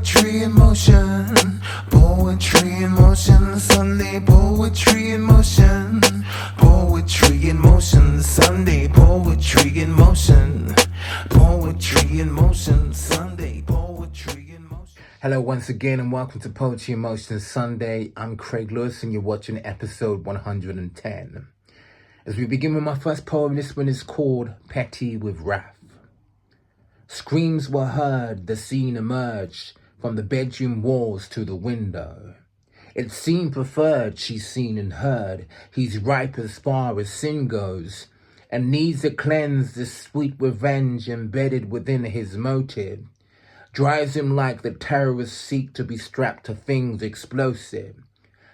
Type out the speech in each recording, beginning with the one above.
Poetry in motion, poetry in motion, Sunday poetry in motion, poetry in motion, Sunday poetry in motion, poetry in motion, Sunday poetry in motion. Hello once again and welcome to Poetry in Motion Sunday. I'm Craig Lewis and you're watching episode 110. As we begin with my first poem, this one is called Petty with Wrath. Screams were heard, the scene emerged from the bedroom walls to the window. It seemed preferred, she's seen and heard, he's ripe as far as sin goes, and needs to cleanse this sweet revenge embedded within his motive. Drives him like the terrorists seek to be strapped to things explosive.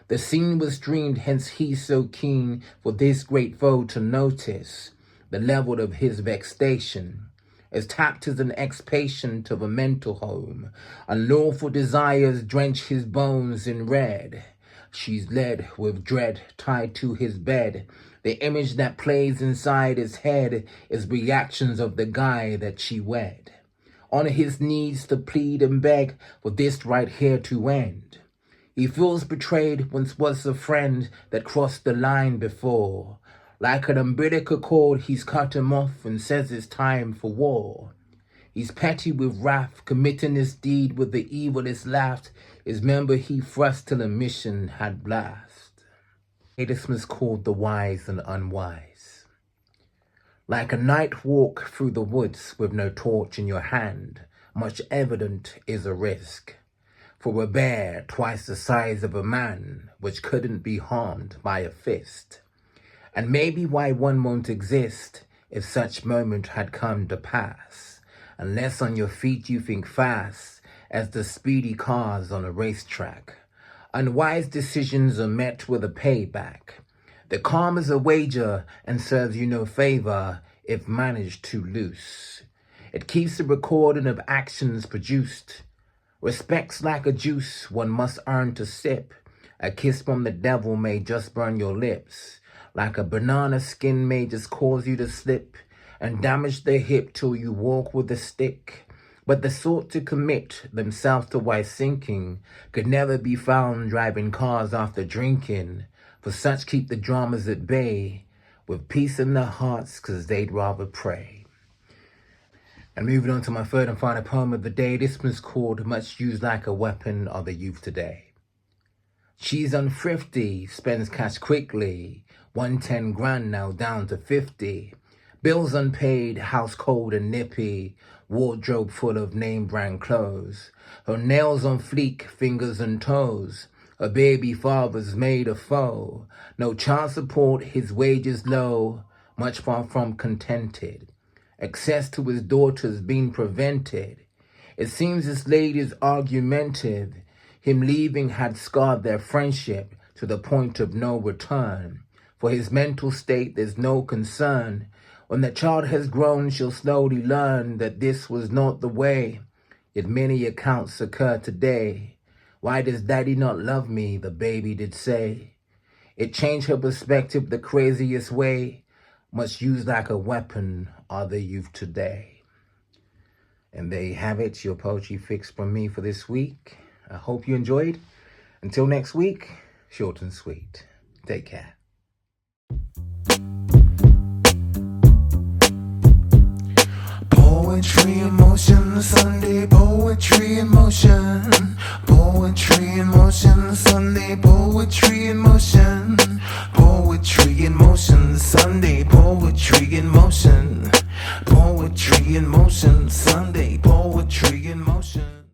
The scene was dreamed, hence he's so keen for this great foe to notice the level of his vexation. As tapped as an ex-patient of a mental home, unlawful desires drench his bones in red. She's led with dread tied to his bed. The image that plays inside his head is reactions of the guy that she wed. On his knees to plead and beg for this right here to end. He feels betrayed, once was a friend that crossed the line before. Like an umbilical cord, he's cut him off and says it's time for war. He's petty with wrath, committing this deed with the evilest laugh. His member he thrust till a mission had blast. This was called The Wise and Unwise. Like a night walk through the woods with no torch in your hand, much evident is a risk. For a bear twice the size of a man, which couldn't be harmed by a fist. And maybe why one won't exist if such moment had come to pass, unless on your feet you think fast as the speedy cars on a racetrack. Unwise decisions are met with a payback. The calm is a wager and serves you no favor if managed too loose. It keeps a recording of actions produced. Respect's like a juice one must earn to sip. A kiss from the devil may just burn your lips. Like a banana skin may just cause you to slip and damage the hip till you walk with a stick. But the sort to commit themselves to wise sinking could never be found driving cars after drinking. For such keep the dramas at bay with peace in their hearts, 'cause they'd rather pray. And moving on to my third and final poem of the day, this one's called Much Used Like a Weapon of the Youth Today. She's unthrifty, spends cash quickly, 110 grand now down to 50. Bills unpaid, house cold and nippy, wardrobe full of name brand clothes. Her nails on fleek, fingers and toes. Her baby father's made a foe. No child support, his wages low, much far from contented. Access to his daughters been prevented. It seems this lady's argumentative. Him leaving had scarred their friendship to the point of no return. For his mental state there's no concern. When the child has grown, she'll slowly learn that this was not the way. Yet many accounts occur today. Why does daddy not love me, the baby did say. It changed her perspective the craziest way. Much used like a weapon are the youth today. And there you have it, your poetry fix from me for this week. I hope you enjoyed. Until next week, short and sweet. Take care. Poetry in motion, Sunday poetry in motion, poetry in motion, Sunday poetry in motion, poetry in motion, Sunday poetry in motion, poetry in motion.